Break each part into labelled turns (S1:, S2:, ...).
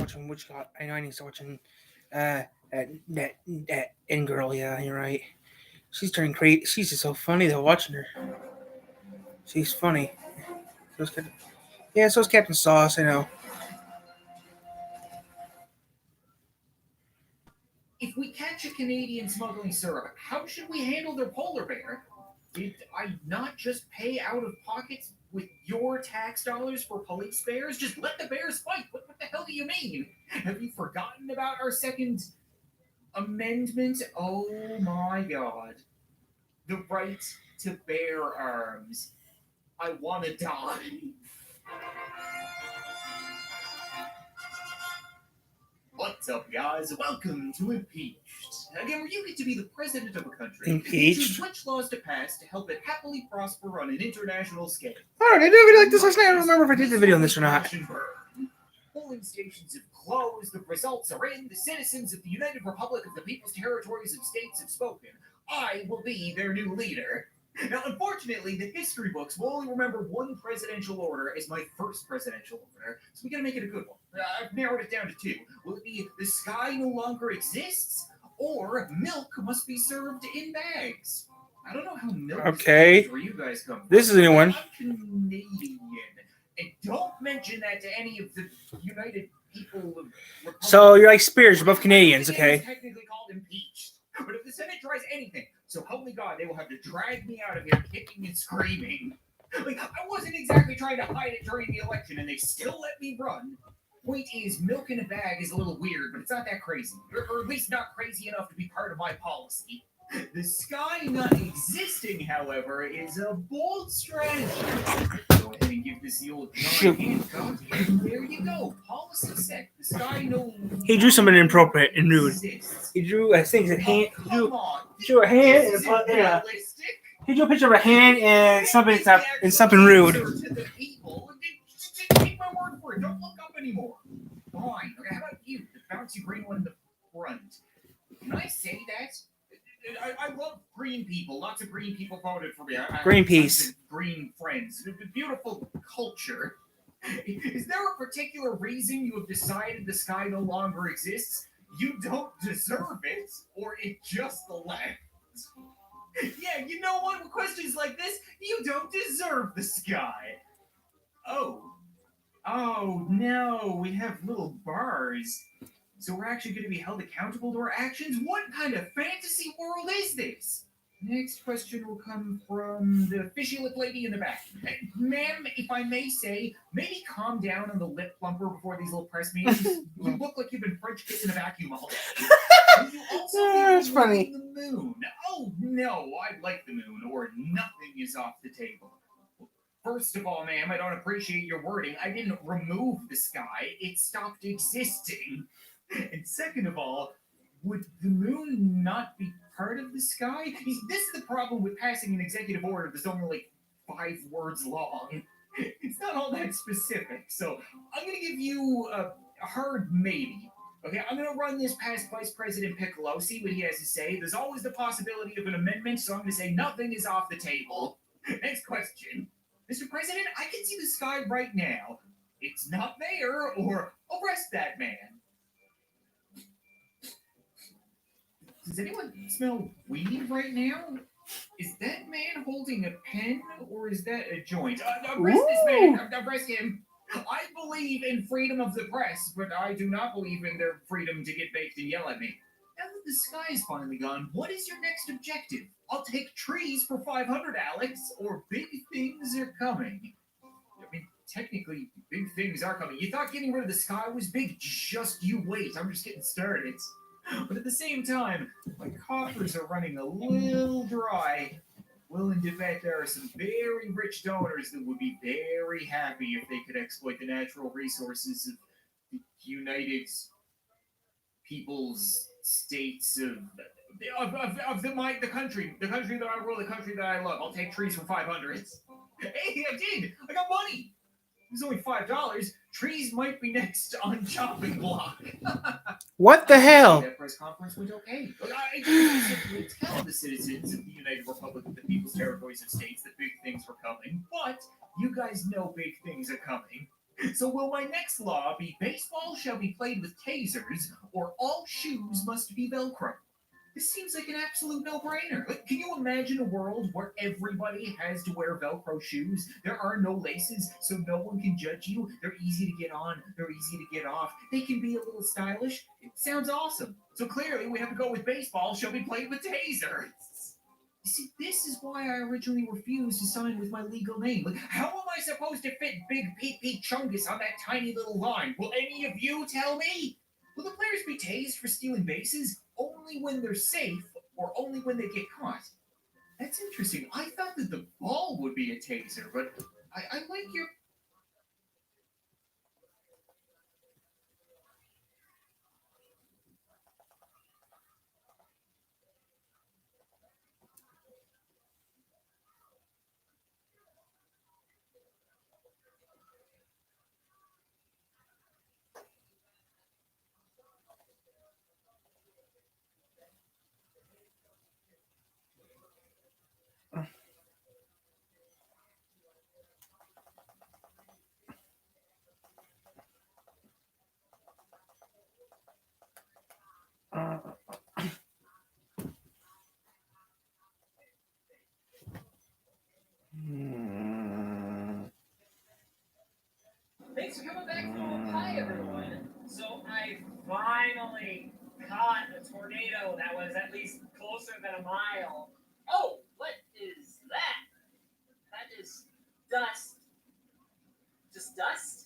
S1: watching which God. I know I need to start watching that In Girl. Yeah, you're right. She's turning crazy. She's just so funny though. Watching her, she's funny. So is yeah, so is Captain Sauce. I know.
S2: If we catch a Canadian smuggling syrup, how should we handle their polar bear? Did I not just pay out of pockets with your tax dollars for police bears? Just let the bears fight. What the hell do you mean? Have you forgotten about our Second Amendment? Oh my god. The right to bear arms. I want to die. What's up, guys? Welcome to Impeached. Again, where you get to be the president of a country and choose
S1: Impeached.
S2: which laws to pass to help it happily prosper on an international scale.
S1: Alright, I did a video like this last night. I don't remember if I did the video on this or not.
S2: Polling stations have closed, the results are in, the citizens of the United Republic of the People's Territories and States have spoken. I will be their new leader. Now, unfortunately, the history books will only remember one presidential order as my first presidential order, so we gotta make it a good one. I've narrowed it down to two. Will it be the sky no longer exists, or milk must be served in bags? I don't know how milk is where you guys come from.
S1: This is a new one.
S2: I'm Canadian. And don't mention that to any of the United people of Republic.
S1: So you're like Spears, you're both Canadians, okay?
S2: It's technically called impeached. But if the Senate tries anything, so help me God, they will have to drag me out of here kicking and screaming. Like, I wasn't exactly trying to hide it during the election, and they still let me run. Point is, milk in a bag is a little weird, but it's not that crazy. Or at least not crazy enough to be part of my policy. The sky not existing, however, is a bold strategy. Go ahead and give this the old drawing handcuff, and there you go. Policy set. The sky no.
S1: He drew something inappropriate and rude. He drew, I think, a hand. He drew a hand and a. He drew a picture of a hand and something rude.
S2: Just take my word for it. Don't look up anymore. Fine. Okay, how about you, the bouncy green one in the front? Can I say that? I love green people. Lots of green people voted for me.
S1: Greenpeace.
S2: Green friends. Beautiful culture. Is there a particular reason you have decided the sky no longer exists? You don't deserve it, or it just left? Yeah, you know what? With questions like this, you don't deserve the sky. Oh no, we have little bars. So we're actually going to be held accountable to our actions? What kind of fantasy world is this? Next question will come from the fishy lip lady in the back. Ma'am, if I may say, maybe calm down on the lip plumper before these little press meetings. You look like you've been French kissing a vacuum all day. You also
S1: That's funny.
S2: The moon. Oh no, I like the moon, or nothing is off the table. First of all, ma'am, I don't appreciate your wording. I didn't remove the sky. It stopped existing. And second of all, would the moon not be part of the sky? This is the problem with passing an executive order that's only like 5 words long. It's not all that specific. So I'm going to give you a hard maybe. Okay, I'm going to run this past Vice President Piccolo, see what he has to say. There's always the possibility of an amendment, so I'm going to say nothing is off the table. Next question. Mr. President, I can see the sky right now. It's not there, or arrest that man. Does anyone smell weed right now? Is that man holding a pen, or is that a joint? Arrest this man! Arrest him! I believe in freedom of the press, but I do not believe in their freedom to get baked and yell at me. Now that the sky is finally gone, what is your next objective? I'll take trees for 500, Alex, or big things are coming. I mean, technically, big things are coming. You thought getting rid of the sky was big? Just you wait. I'm just getting started. But at the same time, my coffers are running a little dry. Willing to bet there are some very rich donors that would be very happy if they could exploit the natural resources of the United People's States of the country that I rule, the country that I love. I'll take trees for 500. Hey, I did! I got money! It was only $5. Trees might be next on chopping block.
S1: What the hell?
S2: That press conference went okay. I just simply tell the citizens of the United Republic of the People's Territories and States that big things were coming. But you guys know big things are coming. So will my next law be baseball shall be played with tasers, or all shoes must be Velcro? This seems like an absolute no-brainer. Like, can you imagine a world where everybody has to wear Velcro shoes? There are no laces, so no one can judge you. They're easy to get on, they're easy to get off. They can be a little stylish. It sounds awesome. So clearly, we have to go with baseball shall be played with tasers. You see, this is why I originally refused to sign with my legal name. Like, how am I supposed to fit Big Pete Pete Chungus on that tiny little line? Will any of you tell me? Will the players be tased for stealing bases only when they're safe or only when they get caught? That's interesting. I thought that the ball would be a taser, but I like your.
S1: Uh, mm,
S3: Thanks for coming back from Hi, everyone. So I finally caught a tornado that was at least closer than a mile. Oh, what is that? That is dust. Just dust?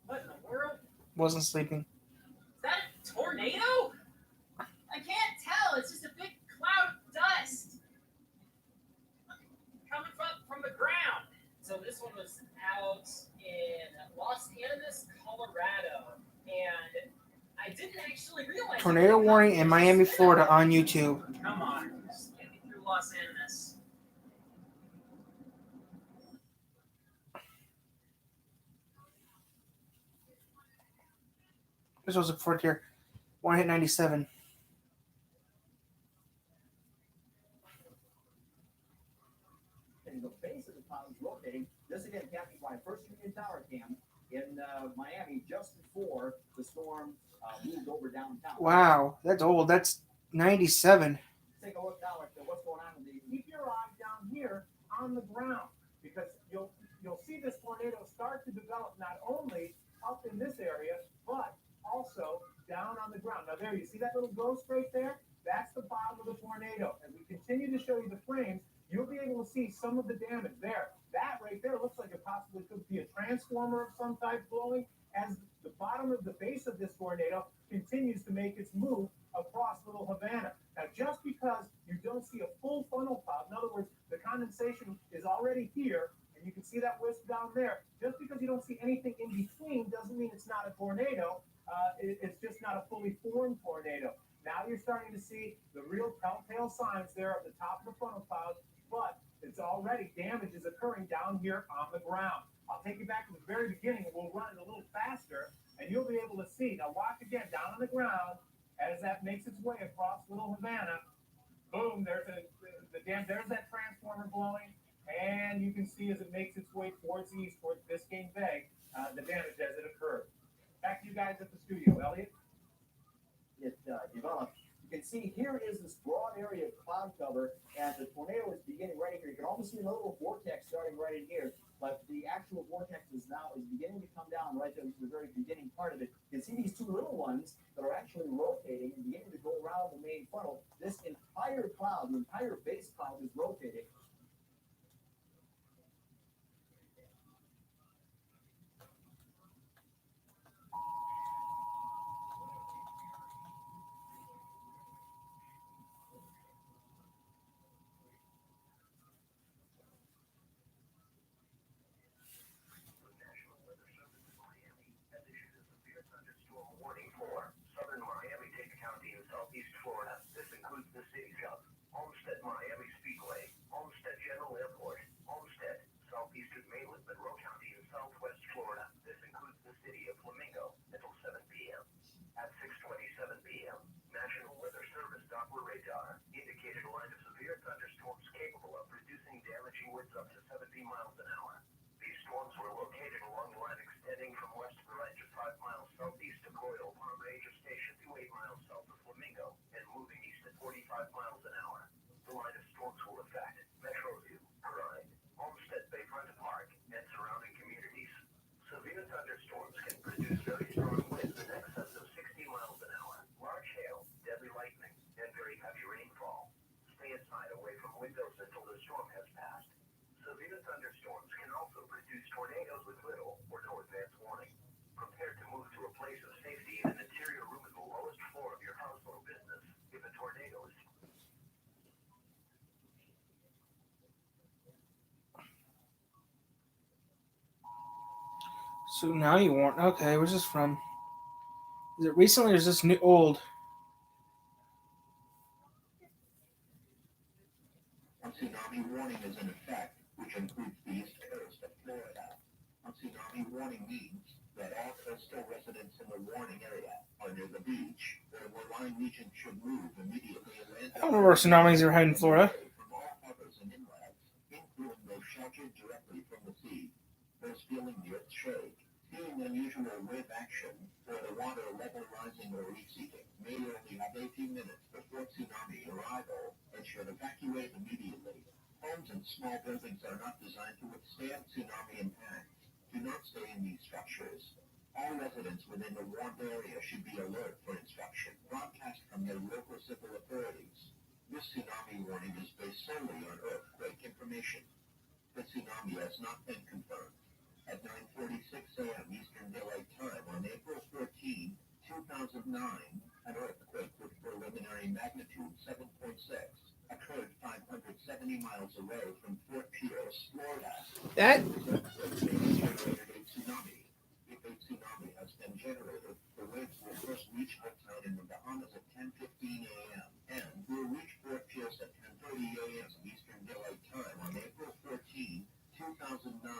S3: What in the world?
S1: wasn't sleeping.
S3: Is that a tornado? I can't tell. It's just a big cloud of dust coming from the ground. So this one was out in Los Angeles, Colorado, and I didn't actually realize.
S1: Tornado warning in Miami, Florida on YouTube.
S3: Come on, just get me through Los Angeles.
S1: This was a 4 tier. One hit 97.
S4: And the base of the cloud is rotating. This again captured by First Union Tower Cam in Miami just before the storm moved over downtown.
S1: Wow, that's old. That's 97.
S4: Take a look now at what's going on in the. Keep your eye down here on the ground because you'll see this tornado start to develop not only up in this area but also down on the ground. Now there you see that little ghost right there. That's the bottom of the tornado. As we continue to show you the frames, you'll be able to see some of the damage there. That right there looks like it possibly could be a transformer of some type blowing as the bottom of the base of this tornado continues to make its move across Little Havana. Now, just because you don't see a full funnel cloud, in other words, the condensation is already here, and you can see that wisp down there, just because you don't see anything in between doesn't mean it's not a tornado. It's just not a fully formed tornado. Now you're starting to see the real telltale signs there at the top of the funnel cloud, but it's already damage is occurring down here on the ground. I'll take you back to the very beginning and we'll run it a little faster and you'll be able to see. Now watch again down on the ground as that makes its way across Little Havana. Boom, there's there's that transformer blowing, and you can see as it makes its way towards the east, towards Biscayne Bay, the damage as it occurred. Back to you guys at the studio, Elliot. It developed. You can see here is this broad area of cloud cover, and the tornado is beginning right here. You can almost see a little vortex starting right in here, but the actual vortex is beginning to come down right to the very beginning part of it. You can see these two little ones that are actually rotating and beginning to go around the main funnel. This entire cloud, the entire base cloud, is rotating.
S5: Warning for southern Miami-Dade County in southeast Florida. This includes the cities of Olmsted, Miami Speedway, Olmsted General Airport, Olmsted, southeastern mainland Monroe County in southwest Florida. This includes the city of Flamingo until 7 p.m. At 6:27 p.m., National Weather Service Doppler radar indicated a line of severe thunderstorms capable of producing damaging winds up to 17 miles an hour. These storms were located along the line extending from west of the range of 5 miles southeast of Coyle, Palm Major Station to 8 miles south of Flamingo, and moving east at 45 miles an hour. The line of storms will affect Metroview, Pride, Homestead Bayfront Park, and surrounding communities. Severe thunderstorms can produce very strong winds in excess of 60 miles an hour, large hail, deadly lightning, and very heavy rainfall. Stay inside away from windows until the storm has passed. Severe thunderstorms can also produce tornadoes with little or no advance warning. Prepare to move to a place of safety in an interior room in the lowest floor of your house or business if a tornado is.
S1: Tsunami warning. Okay, where's this from? Is it recently or is this new old?
S5: A tsunami warning is in effect, which includes the east coast of Florida. A tsunami warning means that all coastal residents in the warning area are near the beach or the line region should move immediately inland.
S1: I don't remember tsunamis ever had in Florida.
S5: From all harbors and inlets, including those sheltered directly from the sea. Those feeling the earth shake, seeing unusual wave action, or the water level rising or receding, may only have 18 minutes before tsunami arrival and should evacuate immediately. Homes and small buildings are not designed to withstand tsunami impacts. Do not stay in these structures. All residents within the warned area should be alert for instruction broadcast from their local civil authorities. This tsunami warning is based solely on earthquake information. The tsunami has not been confirmed. At 9:46 a.m. Eastern Daylight Time on April 14, 2009, an earthquake with preliminary magnitude 7.6 occurred 570 miles away from Fort Pierce, Florida.
S1: That
S5: This earthquake generated a tsunami. If a tsunami has been generated, the waves will first reach Hilltown in the Bahamas at 10:15 a.m. and will reach Fort Pierce at 10:30 a.m. Eastern Daylight Time on April 14, 2009.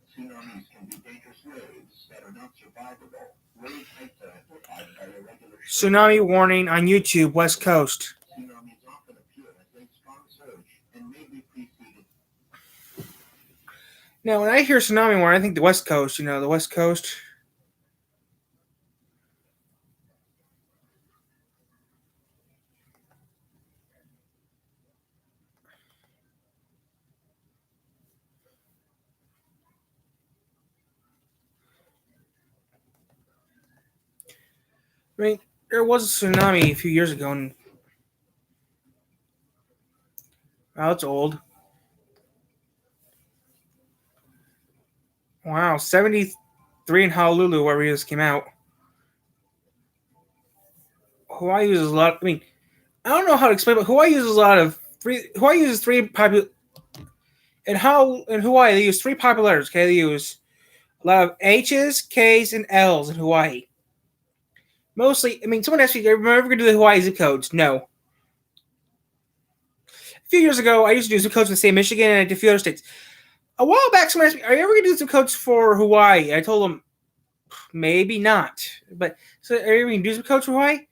S5: Tsunamis can be dangerous waves that are not survivable. Wave heights are amplified by irregular
S1: tsunami warning on YouTube, West Coast.
S5: Tsunamis often appear as a strong surge and may be preceded.
S1: Now, when I hear tsunami warning, I think the West Coast. You know, the West Coast. I mean, there was a tsunami a few years ago, and wow, it's old. Wow, 73 in Honolulu, where this came out. Hawaii uses a lot. I mean, I don't know how to explain, but Hawaii uses a lot of three. Hawaii uses three popular. And how in Hawaii they use three popular letters. Okay, they use a lot of H's, K's, and L's in Hawaii. Mostly, I mean, someone asked me, "Am I ever going to do the Hawaii zip codes?" No. A few years ago, I used to do zip codes in the state of Michigan and I did a few other states. A while back, someone asked me, "Are you ever going to do zip codes for Hawaii?" I told them, maybe not. But so, are you going to do zip codes for Hawaii?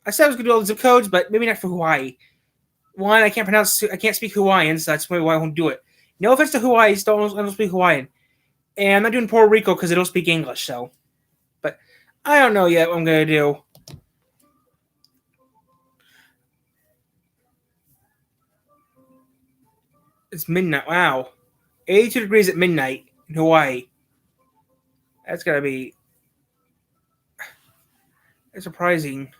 S1: I said I was going to do all the zip codes, but maybe not for Hawaii. One, I can't speak Hawaiian, so that's why I won't do it. No offense to Hawaii, I don't speak Hawaiian. And I'm not doing Puerto Rico because I don't speak English, so. But I don't know yet what I'm going to do. It's midnight. Wow. 82 degrees at midnight in Hawaii. That's got to be. That's surprising.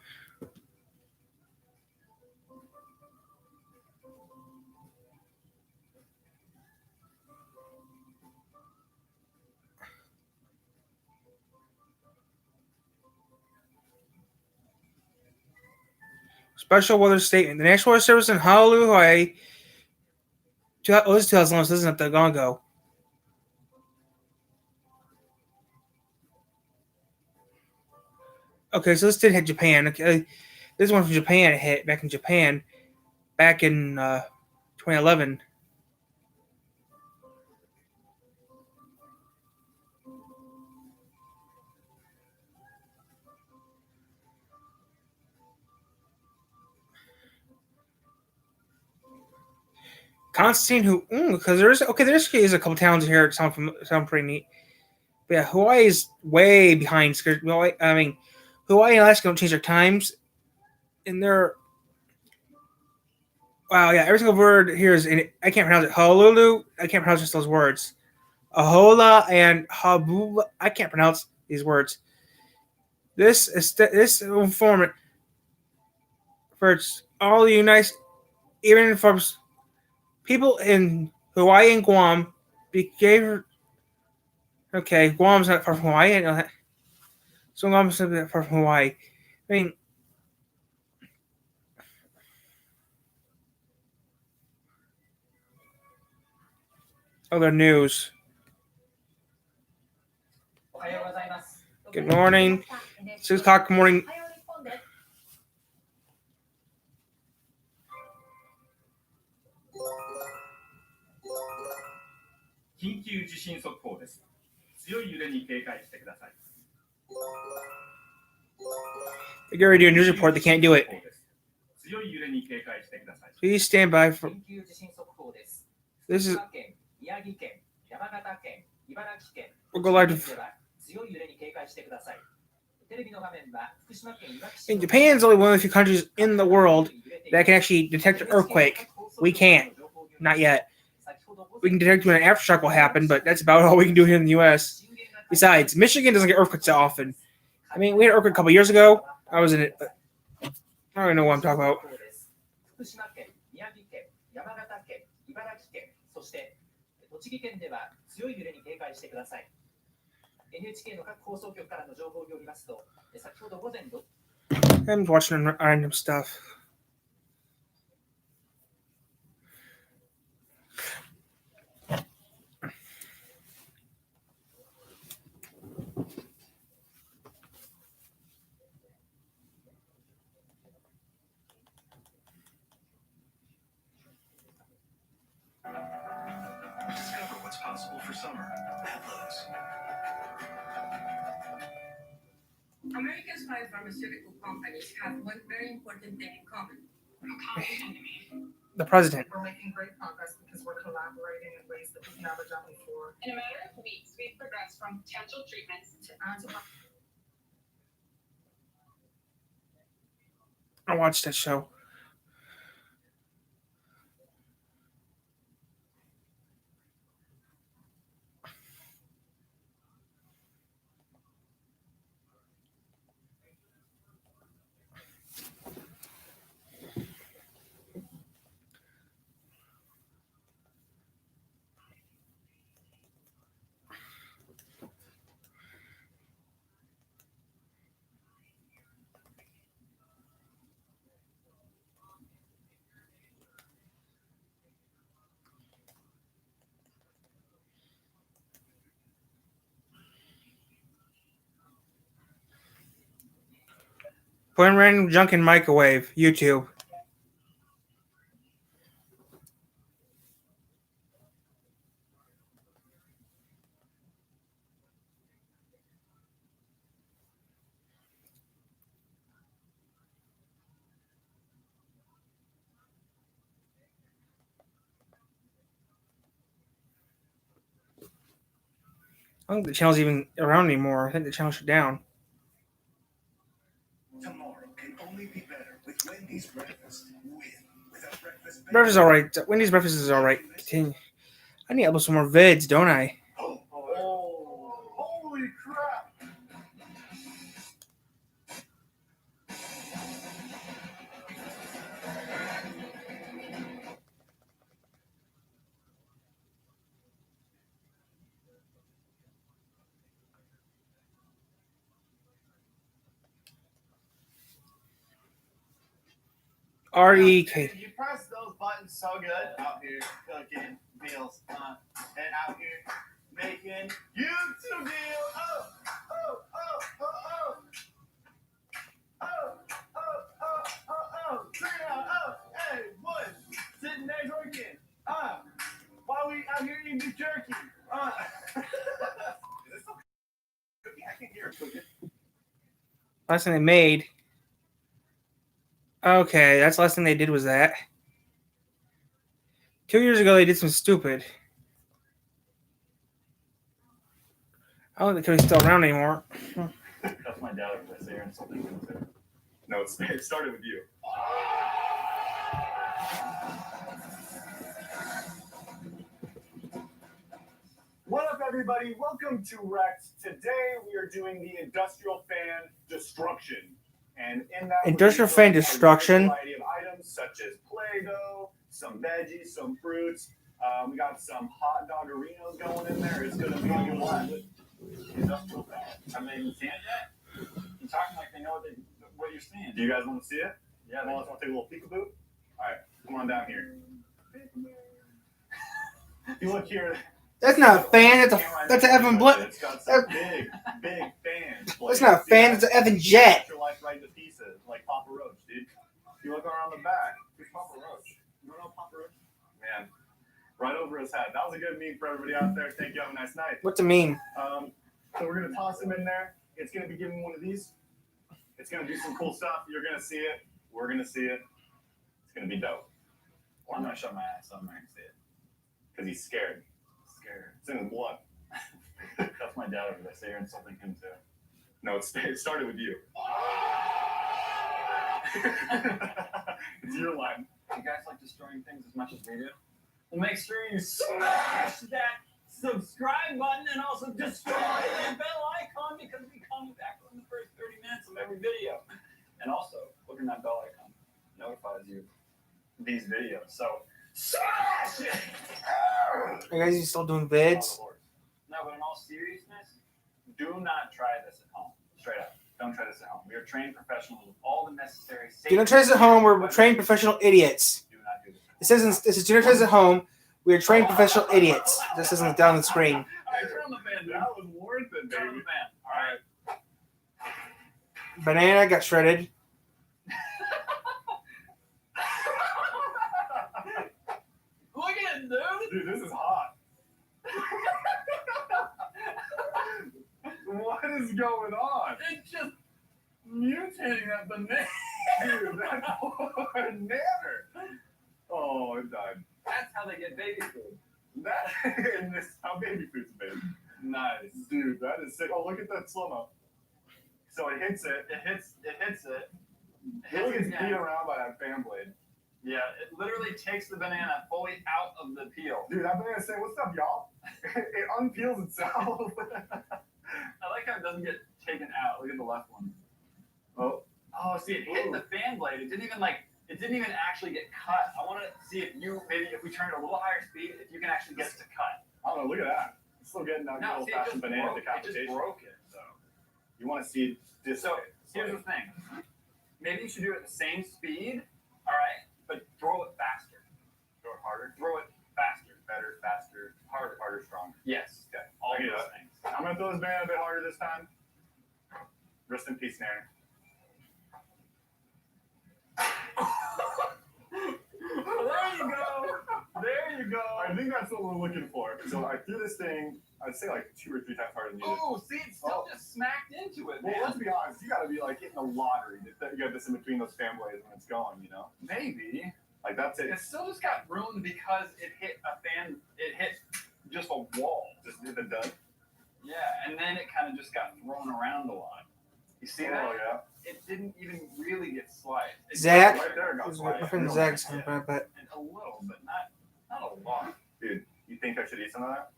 S1: Special weather statement. The National Weather Service in Honolulu, Hawaii. Oh, this is 2011, so this isn't that long ago. Okay, so this did hit Japan. Okay, this one from Japan hit back in Japan back in 2011. Constantine, who because there's a couple towns here that sound pretty neat. But yeah, Hawaii is way behind. Hawaii and Alaska don't change their times, and they're wow, yeah. Every single word here is I can't pronounce it. Honolulu. I can't pronounce just those words. Ahola and Habula. I can't pronounce these words. This informant for all the United, even for people in Hawaii and Guam, gave. Okay, Guam's not far from Hawaii. I know that. So Guam's not that far from Hawaii. I mean, other news. Good morning. 6 o'clock in the morning.
S6: 緊急地震速報です。強い揺れに警戒してください。
S1: They get ready to do a news report. They can't do it.
S6: 強い揺れに警戒してください。
S1: Please stand by for.
S3: 緊急地震速報です。
S1: This is.
S3: 福島県、宮城県、山形県、茨城県。
S1: We'll go live.
S3: 強い揺れに警戒してください。テレビの画面は福島県いわき市。
S1: And Japan is only one of the few countries in the world that can actually detect an earthquake. We can't. Not yet. We can detect when an aftershock will happen, but that's about all we can do here in the U.S. Besides, Michigan doesn't get earthquakes that often. I mean, we had an earthquake a couple years ago. I was in it, but I don't even know what I'm talking about.
S3: 福島県、宮城県、山形県、茨城県、そして栃木県では強い揺れに警戒してください。NHK の各放送局からの情報によりますと、先ほど午前6
S1: I'm watching random stuff.
S5: Discover what's possible for summer at Lowe's.
S7: America's 5 pharmaceutical companies have one very important thing in common.
S1: The president.
S8: We're making great progress because we're collaborating in ways that we've never done before.
S7: In a matter of weeks, we've progressed from potential treatments to antibiotics.
S1: I watched that show. Put in random junk in microwave. YouTube. I don't think the channel's even around anymore. I think the channel shut down.
S5: Tomorrow can only be better with Wendy's breakfast. Win with a breakfast.
S1: Breakfast is alright. Wendy's breakfast is alright. Continue. I need to upload some more vids, don't I?
S5: Oh, holy crap!
S1: R-E-K.
S9: You press those buttons so good out here cooking meals and out here making YouTube deals. Oh, oh, oh, oh, oh. Oh, oh, oh, oh, oh. Check it out. Oh, hey, boys. Sitting there working. While we out here eating beef jerky. Is this some cookie? I can hear it cooking.
S1: Last thing they made. Okay, that's the last thing they did was that. 2 years ago, they did some stupid. I don't think Cody's still around anymore.
S6: That's my dad over there saying something into. No, it started with you.
S9: What up, everybody? Welcome to Rex. Today we are doing the industrial fan destruction, and in that
S1: Industrial fan destruction.
S9: a variety of items such as Play-Doh, some veggies, some fruits. We got some hot doggerinos going in there. It's gonna be a lot.
S6: Industrial fan. Have they even seen it yet? You're talking like they know what you're seeing.
S9: Do you guys want to see it?
S6: Yeah,
S9: Want to take a little peekaboo? All right, come on down here. If you look here.
S1: That's not a fan. That's an effing
S9: It's got some big fans.
S1: That's not a fan. It's an effing jet.
S9: Your life right to pieces, like Papa Roach, dude. If you look around the back, here's Papa Roach. You don't know Papa Roach? Man, right over his head. That was a good meme for everybody out there. Thank you. Have a nice night.
S1: What's a meme?
S9: So we're gonna toss him in there. It's gonna be giving one of these. It's gonna do some cool stuff. You're gonna see it. We're gonna see it. It's gonna be dope.
S6: Well, I'm gonna shut my ass. So I'm not gonna see it.
S9: Because he's scared. It's in his blood.
S6: That's my dad over there saying insulting him too.
S9: No, it started with you. It's your line.
S6: You guys like destroying things as much as we do? Well, make sure you smash that subscribe button and also destroy that bell icon because we come back in the first 30 minutes of every video. And also, clicking that bell icon notifies you these videos. So, smash it!
S1: Are you guys still doing vids?
S6: No, but in all seriousness, do not try this at home. Straight up. Don't try this at home. We are trained professionals with all the necessary safety.
S1: Do not try this at home. We're trained professional idiots.
S6: Do not do this.
S1: It says this is do not try this at home. We are trained professional idiots. This isn't down the screen.
S6: All right, turn on the fan, dude.
S9: That was worth it,
S6: Turn on
S9: baby.
S6: the fan. All right.
S1: Banana got shredded.
S6: Look at it, dude.
S9: Dude, this is hot. What is going on?
S6: It's just mutating that banana.
S9: Dude, that's banana. Oh, it died.
S6: That's how they get baby food.
S9: That and this how baby food's made.
S6: Nice.
S9: Dude, that is sick. Oh, look at that slow-mo. So it hits it.
S6: It hits it.
S9: He gets beat around by that fan blade.
S6: Yeah, it literally takes the banana fully out of the peel.
S9: Dude, that banana saying, "What's up, y'all?" It unpeels itself.
S6: I like how it doesn't get taken out. Look at the left one.
S9: Oh,
S6: See, it hit the fan blade. It didn't even actually get cut. I want to see if we turn it a little higher speed, if you can actually get it to cut.
S9: I don't know. Look at that. It's still getting that
S6: No,
S9: old
S6: see, it just
S9: fashioned banana
S6: broke. It
S9: decapitation.
S6: just broke it. So
S9: You want to see this?
S6: So here's the thing. Maybe you should do it at the same speed, all right? But throw it faster.
S9: Throw it harder.
S6: Throw it faster.
S9: Better, faster, harder, stronger.
S6: Yes.
S9: Okay.
S6: All
S9: I get
S6: those
S9: that.
S6: things.
S9: I'm gonna throw this banana a bit harder this time. Rest in peace, Nanny.
S6: There you go. There you go.
S9: I think that's what we're looking for. So I threw this thing, I'd say like 2 or 3 times harder than you did.
S6: Oh, see, it still just smacked into it,
S9: Well,
S6: man.
S9: let's be honest. You gotta be like hitting a lottery that you got this in between those fan blades when it's going, you know?
S6: Maybe.
S9: Like that's it.
S6: It still just got ruined because it hit a fan. It hit just a wall.
S9: Just hit the dud.
S6: Yeah, and then it kind of just got thrown around a lot. You see that?
S9: Oh, yeah.
S6: It didn't even really get sliced. It
S1: Zach?
S9: Right there it got
S1: My
S9: sliced.
S1: friend Zach's but
S6: And a little, but not a lot.
S9: Dude, you think I should eat some of that?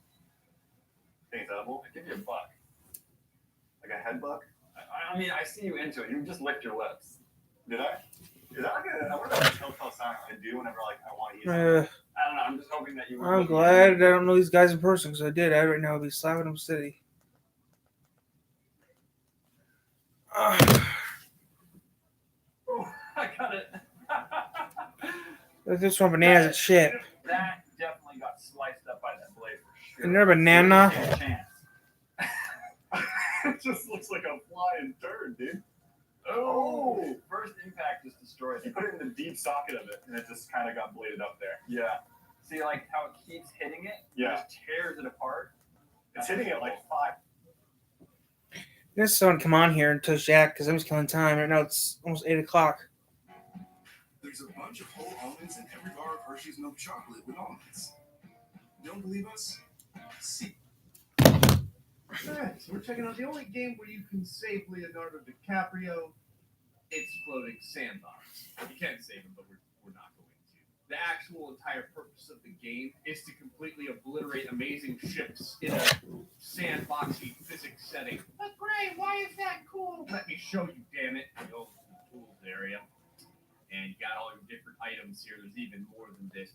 S9: Think it's edible?
S6: I give you a buck.
S9: Like a head buck?
S6: I mean, I see you into it. You just licked your lips.
S9: Did I? Is that like I wonder if that's a telltale sign I do whenever like I want to eat something.
S6: I don't know. I'm just hoping that you. were
S1: I'm
S6: looking
S1: glad
S6: at
S1: I don't know these guys in person because I did. I right now would be slapping them city.
S6: Oh, I got it.
S1: This one bananas and shit.
S6: That definitely got sliced up by that blade for sure.
S1: And they're banana.
S6: There's a chance.
S9: It just looks like a flying turd, dude.
S6: Oh, first impact just destroyed
S9: You
S6: it.
S9: put it in the deep socket of it, and it just kind of got bladed up there.
S6: Yeah. See, like how it keeps hitting it?
S9: Yeah.
S6: It just tears it apart.
S9: It's hitting it like 5.
S1: There's someone come on here and touch Jack because I'm just killing time. Right now it's almost 8 o'clock.
S9: There's
S10: There's a bunch of whole almonds in every bar of Hershey's milk chocolate with almonds. Don't believe us? See.
S9: Alright, so we're checking out the only game where you can save Leonardo DiCaprio. It's Floating Sandbox. You can save him, but we're not going to. The actual entire purpose of the game is to completely obliterate amazing ships in a sandboxy physics setting. But great, why is that cool? Let me show you, damn it. You go to the tools area, and you got all your different items here. There's even more than this.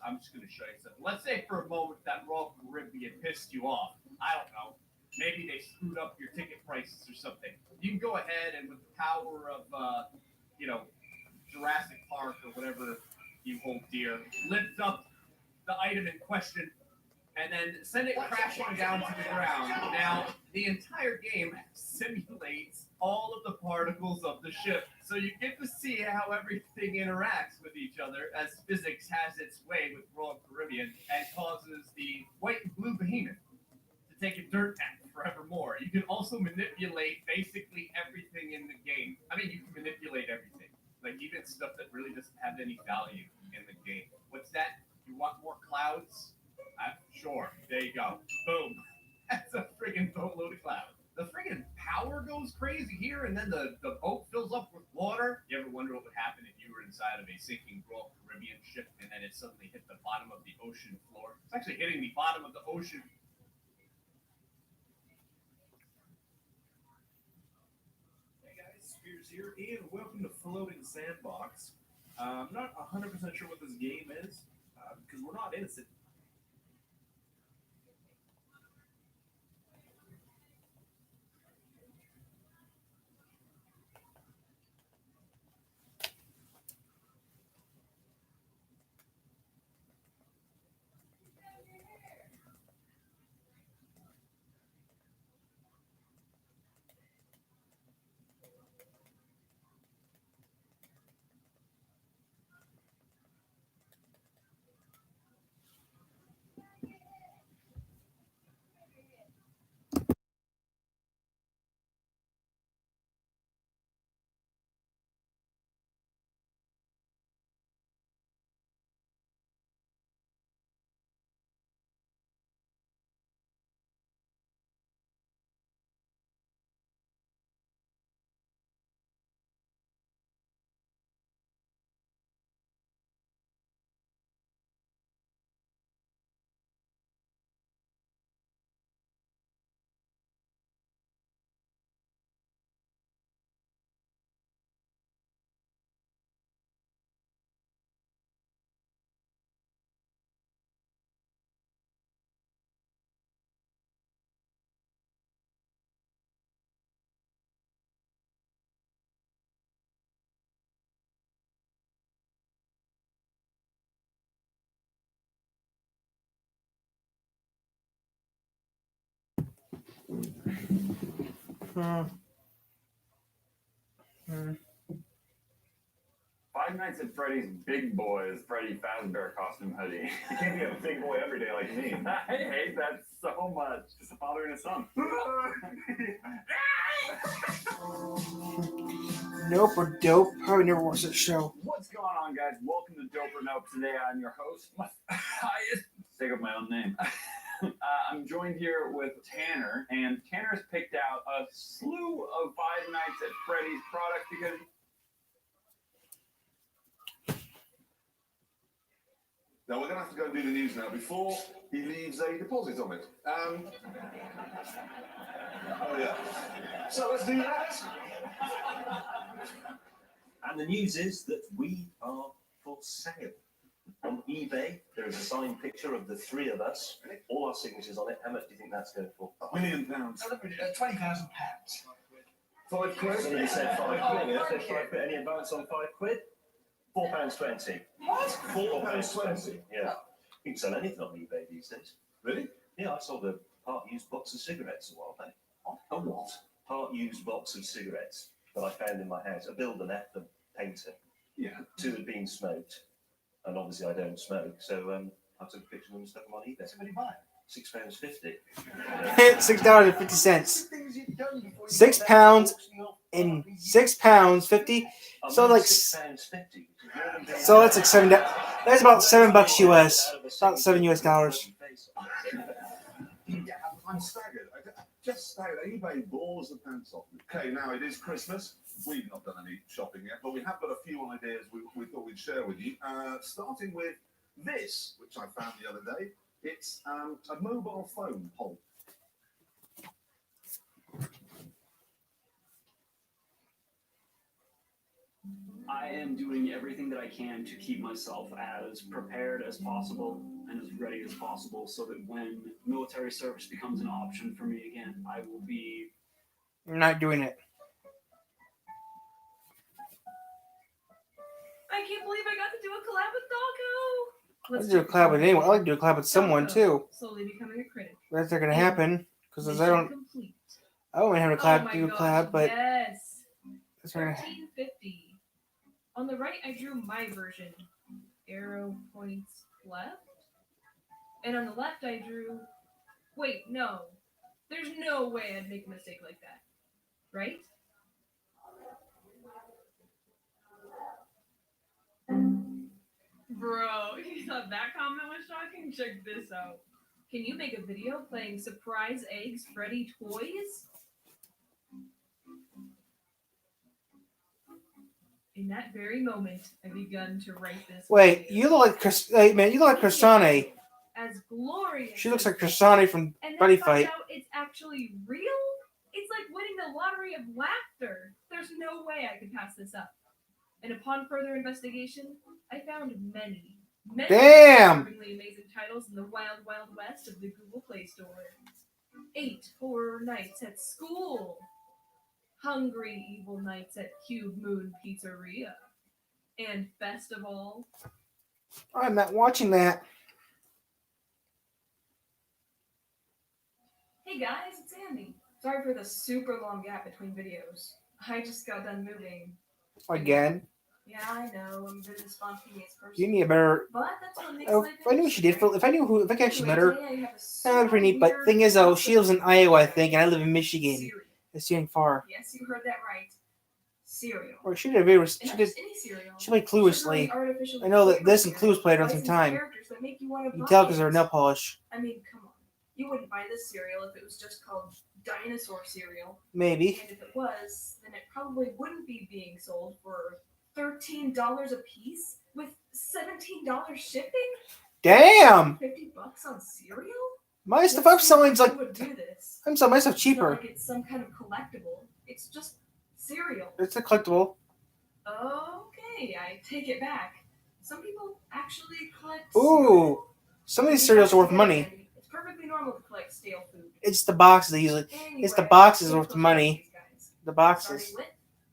S9: I'm just going to show you something. Let's say for a moment that Royal Caribbean pissed you off. I don't know. Maybe they screwed up your ticket prices or something. You can go ahead and with the power of, Jurassic Park or whatever you hold dear, lift up the item in question and then send it crashing down to the ground. Now, the entire game simulates all of the particles of the ship. So you get to see how everything interacts with each other as physics has its way with Royal Caribbean and causes the white and blue behemoth to take a dirt nap forevermore. You can also manipulate basically everything in the game. I mean, you can manipulate everything. Like even stuff that really doesn't have any value in the game. What's that? You want more clouds? Sure. There you go. Boom. That's a friggin' boatload of clouds. The friggin' power goes crazy here, and then the boat fills up with water. You ever wonder what would happen if you were inside of a sinking Royal Caribbean ship and then it suddenly hit the bottom of the ocean floor? It's actually hitting the bottom of the ocean.
S11: Spears here, and welcome to Floating Sandbox. I'm not 100% sure what this game is, because we're not innocent.
S6: Five Nights at Freddy's Big Boy's Freddy Fazbear costume hoodie.
S11: You can't be a big boy every day like me.
S6: I hate that so much.
S11: Just a father and a son.
S1: Nope or Dope. Probably never watched that show.
S6: What's going on, guys? Welcome to Dope or Nope. Today I'm your host. Take up my own name. I'm joined here with Tanner, and Tanner's picked out a slew of Five Nights at Freddy's products because
S10: Now we're going to have to go and do the news now before he leaves a deposit on it. Oh yeah. So let's do that.
S12: And the news is that we are for sale. On eBay, there is a signed picture of the three of us, all our signatures on it. How much do you think that's going for?
S10: £1 million.
S5: £20,000.
S10: £5.
S12: So you said £5. Yeah, said £5. Any advance on £5? £4.20.
S5: What?
S10: £4.20.
S12: Yeah. You can sell anything on eBay these days.
S10: Really?
S12: Yeah, I sold a part-used box of cigarettes a while back.
S10: A what?
S12: Part-used box of cigarettes that I found in my house. A builder left, a painter.
S10: Yeah.
S12: 2 had been smoked, and obviously I don't smoke, so I took a picture of them and stuck them on eBay.
S5: Somebody buy
S12: £6.50.
S1: $6.50. £6 and 6 pounds 50. So like,
S12: £6.50.
S1: so that's like $7. That's about $7 US. About $7 US.
S10: Yeah, I'm staggered. Just staggered. eBay balls the pants off me. Okay, now it is Christmas. We've not done any shopping yet, but we have got a few ideas we thought we'd share with you. Starting with this, which I found the other day. It's a mobile phone holder.
S6: I am doing everything that I can to keep myself as prepared as possible and as ready as possible so that when military service becomes an option for me again, I will be...
S1: I'm not doing it.
S13: I can't believe I got to do a collab with Doggo.
S1: I'd do a collab with anyone. I'd like to do a collab with someone too.
S13: Slowly becoming a critic.
S1: That's not gonna happen because I don't.
S13: Complete.
S1: I don't have a
S13: Oh
S1: collab
S13: my
S1: do a
S13: gosh,
S1: collab, but
S13: yes.
S1: that's gonna.
S13: 1350. On the right, I drew my version. Arrow points left. And on the left, I drew... Wait, no. There's no way I'd make a mistake like that. Right? Bro, you thought that comment was shocking? Check this out. Can you make a video playing Surprise Eggs Freddy Toys? In that very moment, I begun to write this.
S1: Wait,
S13: video.
S1: you look like Chris. Hey, man, you look like Chrisane.
S13: As glorious.
S1: She looks like Chrisane from
S13: And
S1: Buddy
S13: then find
S1: Fight.
S13: out it's actually real? It's like winning the lottery of laughter. There's no way I could pass this up. And upon further investigation, I found many
S1: Damn!
S13: disturbingly amazing titles in the wild, wild west of the Google Play Store. 8 Horror Nights at School. Hungry Evil Nights at Cube Moon Pizzeria. And best of all,
S1: I'm not watching that.
S13: hey guys, it's Andy. Sorry for the super long gap between videos. I just got done moving.
S1: Again.
S13: Yeah, I know. I'm a bit of a spontaneous person.
S1: You need a better.
S13: But that's what makes
S1: Oh,
S13: life
S1: if I knew what she did, if I knew who, if I could actually met her,
S13: Anyway, today I have a
S1: that would be pretty neat. But
S13: weird
S1: thing is, though, she lives in
S13: concept.
S1: Iowa, I think, and I live in Michigan.
S13: Cereal.
S1: It's getting far.
S13: Yes, you heard that right. Cereal.
S1: Or she did a video.
S13: And
S1: She
S13: not
S1: did.
S13: just any cereal.
S1: She played Cluelessly.
S13: Sugary, artificially
S1: I know that
S13: flavored
S1: this and
S13: cereal
S1: Clueless played on some
S13: licensed
S1: time.
S13: characters that make you want to
S1: You can
S13: buy
S1: tell because
S13: it.
S1: they're nail polish.
S13: I mean, come on. You wouldn't buy this cereal if it was just called dinosaur cereal.
S1: Maybe.
S13: And if it was, then it probably wouldn't be being sold for $13 a piece with $17 shipping.
S1: Damn!
S13: $50 on cereal?
S1: My stuff I'm selling is like.
S13: Who would do this?
S1: I'm selling my stuff
S13: It's not
S1: cheaper.
S13: like it's some kind of collectible. It's just cereal.
S1: It's a collectible.
S13: Okay, I take it back. Some people actually collect
S1: Ooh. Some of these cereals are worth money.
S13: It's perfectly normal to collect stale food.
S1: It's the boxes they usually. It's the
S13: Anyway,
S1: boxes
S13: here's
S1: worth the
S13: what
S1: money.
S13: these guys.
S1: The boxes.
S13: Starting with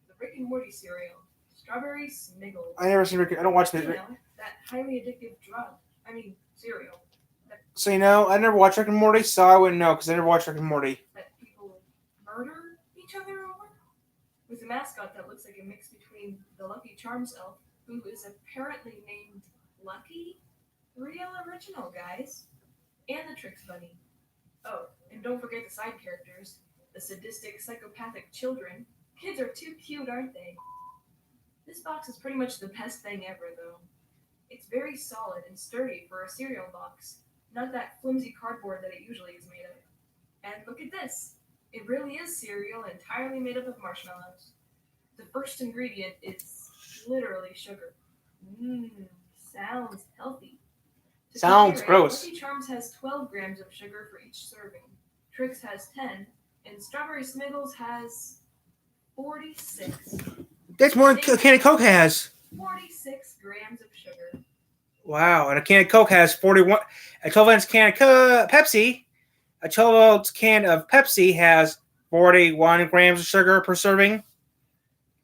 S13: the Rick and Morty cereal. Strawberry Sniggles.
S1: I never seen Rick. I don't watch
S13: You
S1: it.
S13: know, that highly addictive drug. I mean, cereal.
S1: So you know, I never watched Rick and Morty, so I wouldn't know because I never watched Rick and Morty.
S13: That people murder each other over? With a mascot that looks like a mix between the Lucky Charms elf, who is apparently named Lucky. Real original, guys. And the Tricks Bunny. Oh, and don't forget the side characters. The sadistic, psychopathic children. Kids are too cute, aren't they? This box is pretty much the best thing ever, though. It's very solid and sturdy for a cereal box. Not that flimsy cardboard that it usually is made of. And look at this. It really is cereal entirely made up of marshmallows. The first ingredient is literally sugar. Sounds healthy. To
S1: Sounds
S13: compare it,
S1: gross.
S13: Lucky Charms has 12 grams of sugar for each serving. Trix has 10, and Strawberry Sniggles has 46.
S1: That's more than a can of Coke has.
S13: 46 grams of sugar.
S1: Wow, and a can of Coke has 41. A 12-ounce can of Pepsi. A 12-ounce can of Pepsi has 41 grams of sugar per serving.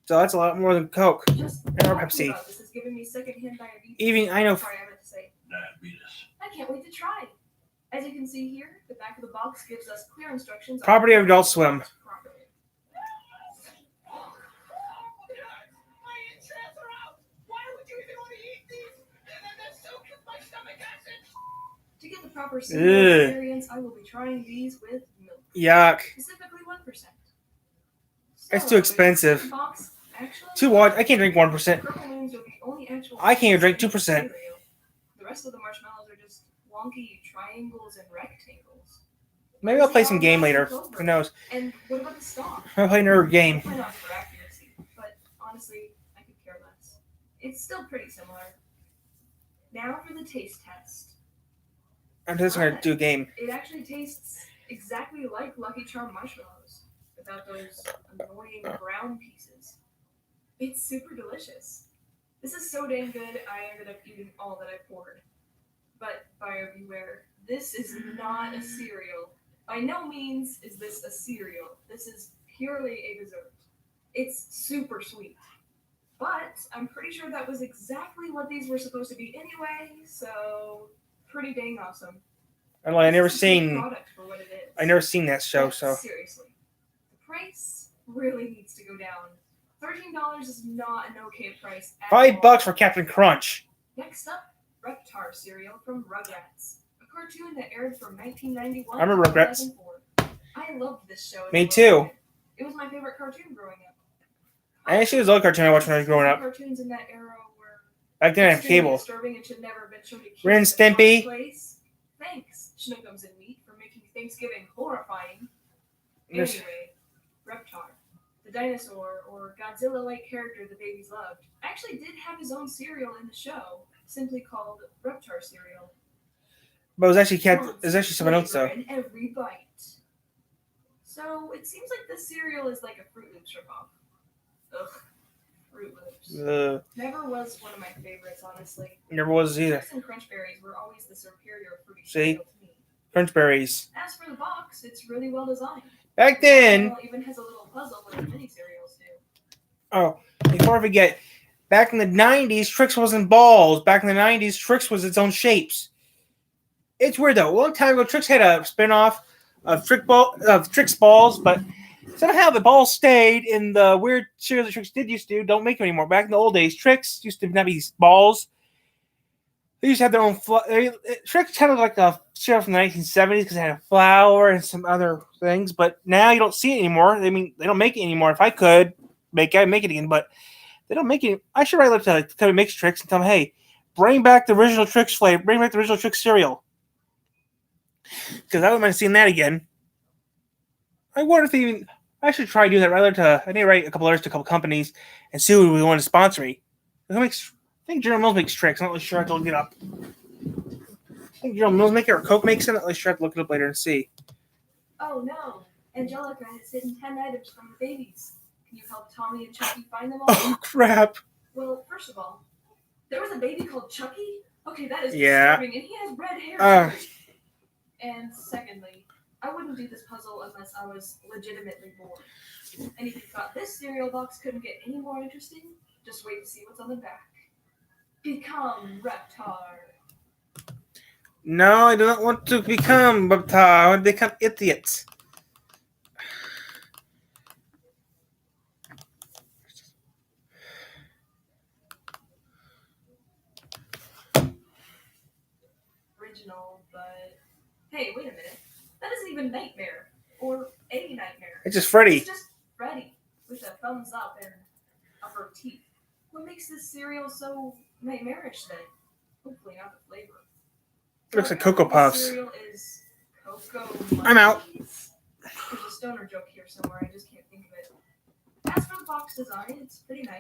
S1: So that's a lot more than Coke
S13: Just
S1: or
S13: talking
S1: Pepsi.
S13: about this is giving me secondhand diabetes.
S1: Even I know.
S13: Sorry, I meant to say.
S12: Diabetes.
S13: I can't wait to try. As you can see here, the back of the box gives us clear instructions. on
S1: Property of
S13: how to
S1: Adult
S13: use the
S1: Swim.
S13: box properly.
S3: My entrails are out. Why would you even want to eat these? They're soaked with my stomach acid.
S13: To get the proper cereal
S1: Ugh.
S13: experience, I will be trying these with milk.
S1: Yuck.
S13: Specifically 1%.
S1: It's too expensive.
S13: Box, actually,
S1: 2 what? I can't drink 1%.
S13: Purple moons are the only actual.
S1: I can't drink
S13: cereal.
S1: 2%.
S13: The rest of the marshmallows are just wonky triangles and rectangles.
S1: Maybe I'll play some game later. Who knows?
S13: And what about the stalk?
S1: I'll play another game.
S13: Probably not for accuracy, but honestly, I could care less. It's still pretty similar. Now for the taste test.
S1: I'm just gonna do a game.
S13: It actually tastes exactly like Lucky Charm marshmallows, without those annoying brown pieces. It's super delicious. This is so dang good, I ended up eating all that I poured. But buyer beware, this is not a cereal. By no means is this a cereal. This is purely a dessert. It's super sweet. But I'm pretty sure that was exactly what these were supposed to be anyway, so pretty dang awesome.
S1: I never
S13: This is a good
S1: seen.
S13: product for what it is.
S1: I never seen that show.
S13: But
S1: So
S13: seriously, the price really needs to go down. $13 is not an okay price at all.
S1: $5 for Captain Crunch.
S13: Next up, Reptar cereal from Rugrats, a cartoon that aired from 1991
S1: I remember
S13: to
S1: Rugrats.
S13: 2004. I loved this show. as
S1: Me
S13: a little
S1: too.
S13: kid. It was my favorite cartoon growing up.
S1: And she was the other cartoon I watched when I was growing up.
S13: Cartoons in that era were
S1: Back then I had
S13: extremely
S1: cable.
S13: disturbing and should never have been shown to kids
S1: Ren and
S13: in the first
S1: Stimpy.
S13: place. Thanks, Schnookums and Meat, for making Thanksgiving horrifying.
S1: Yes.
S13: Anyway, Reptar, the dinosaur or Godzilla-like character the babies loved, actually did have his own cereal in the show, simply called Reptar cereal.
S1: But it was actually someone else though.
S13: In every bite. So it seems like this cereal is like a Fruit Loops ripoff. Ugh, Fruit Loops. Never was one of my favorites, honestly.
S1: Never was either.
S13: Trix and Crunch Berries were always the superior fruity
S1: See?
S13: cereal to me.
S1: Crunch Berries.
S13: As for the box, it's really well designed.
S1: Back then.
S13: It even has a little puzzle like mini cereals do.
S1: Oh, before I forget, back in the 90s, Trix wasn't balls. Back in the 90s, Trix was its own shapes. It's weird though. A long time ago, Trix had a spin-off of Trix Balls, but somehow the balls stayed in the weird cereal that Trix used to do. Don't make them anymore. Back in the old days, Trix used to not be these balls. They used to have their own. Trix kind of like a cereal from the 1970s because it had a flour and some other things. But now you don't see it anymore. I mean, they don't make it anymore. If I could I'd make it again, but they don't make it. I should write up to come and make Trix and tell them, hey, bring back the original Trix flavor. Bring back the original Trix cereal. Because I wouldn't mind seeing that again. I wonder if they even. I should try to do that. I need to write a couple letters to a couple companies and see who we want to sponsor me. I think General Mills makes Trix. I'm not really sure. I have to look it up. I think General Mills makes it or Coke makes it. I'm not really sure. I have to look it up later and see.
S13: Oh no, Angelica has hidden 10 items from the babies. Can you help Tommy and Chucky find them all?
S1: Oh crap!
S13: Well, first of all, there was a baby called Chucky. Okay, that is
S1: disturbing,
S13: and he has red hair. And secondly, I wouldn't do this puzzle unless I was legitimately bored. And if you thought this cereal box couldn't get any more interesting, just wait to see what's on the back. Become Reptar.
S1: No, I do not want to become Reptar. I want to become idiots.
S13: Original, but hey, wait a minute. That isn't even Nightmare or a Nightmare.
S1: It's just Freddy.
S13: It's just Freddy with a thumbs up and upper teeth. What makes this cereal so nightmarish then? Hopefully not the flavor.
S1: It looks like Cocoa Puffs.
S13: Cereal is Cocoa
S1: I'm out.
S13: There's a stoner joke here somewhere. I just can't think of it. As for the box design, it's pretty nice.